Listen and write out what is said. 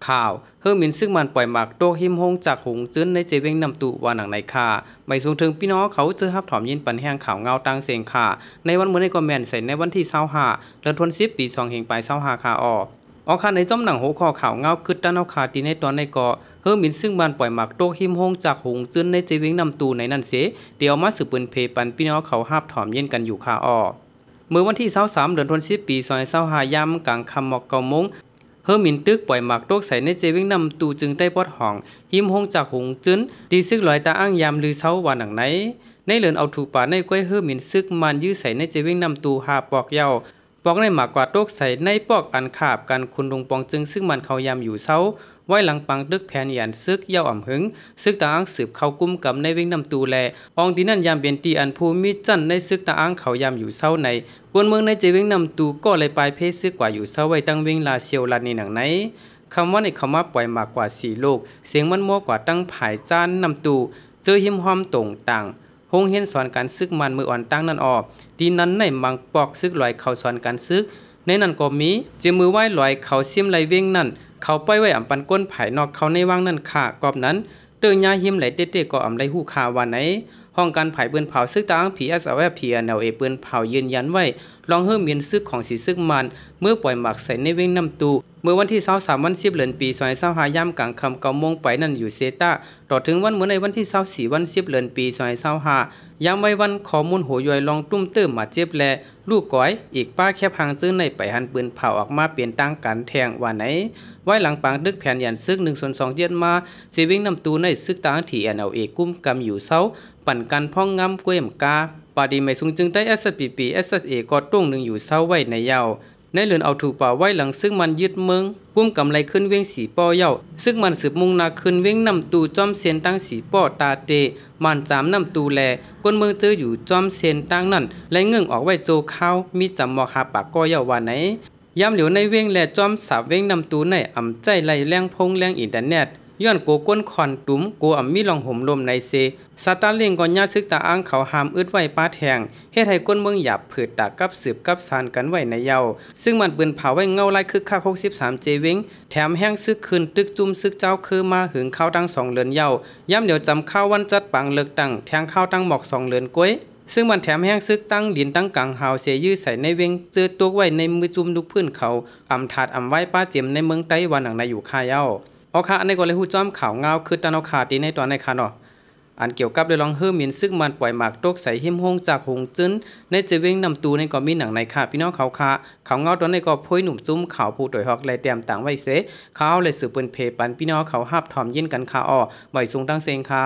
ข่าวเฮอมินซึ่งมันปล่อยหมากโตหิมฮงจากหงจื้นในเจเวงนำตุว่าหนังในค่าไม่สูงถึงพี่น้องเขาเจอฮับถอมยินปันแห้งข่าวเงาตังเสียงค่ะในวันเมื่อในกอมเมนใส่ในวันที่25เดือนธันวาคมปี2เฮงไป25ค่ะออกค่ะในจ้อมหนังหัวข้อข่าวเงาคือด้านเอาขาตีในตอนในเกาะเฮอมินซึ่งมันปล่อยหมากโตหิมฮงจากหงจื้นในเจเวงนำตุในนั่นเสเดี๋ยวมาสืบปืนเพปันพี่น้องเขาฮับถอมยินกันอยู่ค่ะเมื่อวันที่23เดือนธันวาคมปี2025ยามกลางค่ำหมอก9 โมงเฮอมินตึกปล่อยหมากโตกใส่ในเจวิงนำตูจึงได้ปอดห้องหิมฮงจากหงจื้นดีซึกลอยตาอ้างยามลือเช้าวันหนังไหนในเลือนเอาถูกป่าในก้อยเฮอมินซึกมันยื้อใส่ในเจวิงนำตูหาปอกเย้าปอกในหมากกว่าโตกใส่ในปอกอันขาบกันคุณลงปองจึงซึ่งมันเขายามอยู่เช้าไว้หลังปังดึกแผนยันซึกเย้าอ่ำหึงซึกตาอ้างสืบเข้ากุมกับในวิ่งนำตูแลอองดีนั่นยามเบียนตีอันภูมิจันในซึกตาอ้างเขายามอยู่เช้าในกวนเมืองในเจวิงนำตูก็เลยปลายเพศซึกกว่าอยู่เช้าไว้ตั้งวิ่งลาเชียวลาในหนังไหนคำว่าในคำว่าปล่อยมากกว่า4 โลกเสียงมันมัวกว่าตั้งผายจานนำตูเจอหิมหอมตรงต่างหงเฮียนสอนการซึกมันมืออ่อนตั้งนั่นออกดีนั้นในมังปอกซึกลอยเขาสอนการซึกในนั้นก็มีเจมือไหว้ลอยเขาเสียมไหลเว้งนั่นเขาไปไว้อ่ำปันก้นไผ่นอกเขาในว่างนั่นค่ะกอบนั้นเตือนยาหิมไหลเต้ๆก็อ่ำได้หู้คาวันไหนห้องการไผ่เปืนเผาซึกตางผีSLF-TNLAปืนเผายืนยันไว้ลองเฮิ่มเมียนซึกของสีซึกมันเมื่อปล่อยหมักใส่ในเว้งน้ำตูเมื่อวันที่23วัน10เดือนปี2025ยามกลางค่ำ9 โมงไปนั่นอยู่เซตาต่อถึงวันเมื่อในวันที่24วัน10เดือนปี2025ยามไว้วันข้อมูลโหยอยลองตุ้มเติมมาเจ็บแลลูกก้อยอีกป้าแคบหางซื้อในไปหันปืนเผาออกมาเปลี่ยนตั้งกันแทงว่าไหนไว้หลังปางดึกแผ่นยันซึก1/2เย็นมาสิวิ่งนำตูในซึกตางTNLAกุ้มกำอยู่เซาปั่นกันพ่องงำกวยมกาปาดีไม่สูงจึงได้ SPP SSA ก็ตรงหนึ่งอยู่เศร้าไว้ในเยาในเลือนเอาถูกป่าไว้หลังซึ่งมันยึดเมืองกุ้มกำไรขึ้นเว้งสีป้อเย้าซึ่งมันสืบมุ่งนาขึ้นเว้งนำตูจอมเซียนตั้งสีป้อตาเตมัน3นำตูแลก้นเมืองเจออยู่จอมเซียนตั้งนั่นและเงื่งออกไว้โจข้าวมีจำหมอกหาปากก้อเย้าว่าไหนย้ำเหลียวในเว้งและจอมสาบเว้งนำตูในอ่ำใจไหลแรงพงแรงอินเทอร์เน็ตย้อนโกก้นคอนตุ้มโกอ่ำมีลองห่มลมในเซสตาร์ลิงก่อนญาซึกตาอ้างเขาหามอึดไว้ป้าแทงเฮ็ดให้ก้นเมืองหยาบผืดตากับสืบกับสานกันไว้ในเยาซึ่งมันปืนเผาไว้เงาลายคึกคัก63เจวิงแถมแห้งซึกคืนตึกจุ่มซึกเจ้าคือมาหึงเข้าตั้ง2 เดือนเยาย้ำเดี๋ยวจำเข้าวันจัดปังเลิกตั้งแทงเข้าตั้งหมอก2 เดือนก้วยซึ่งมันแถมแห้งซึกตั้งดินตั้งกลางหาวเสียยื้อใส่ในเวงเจอตัวไว้ในมือจุ่มลุกพื้นเขาอำถาดอำไว้ป้าเจียมในเมืองไต้หวันหนังในอยู่คาเยาเอาค่ะอันนี้ก็เลยหู้จ้อมข่าวเงาคือตานเอาขาตีในตอนในค่ะเนาะอันเกี่ยวกับเรื่องเฮอมินซึกมันปล่อยหมากตกใส่หิมฮงจากหงจื้นในเจเวงนำตูในก็มีหนังในค่ะพี่น้องเขาค่ะข่าวเงาตอนในก็พ้อยหนุ่มจุ้มข่าวผู้โดยฮอกและเตรียมต่างไว้เสข่าวเลยสืบเปิ้นเพปันพี่น้องเขาฮับถอมยินกันค่ะไว้สูงตั้งเซงค่ะ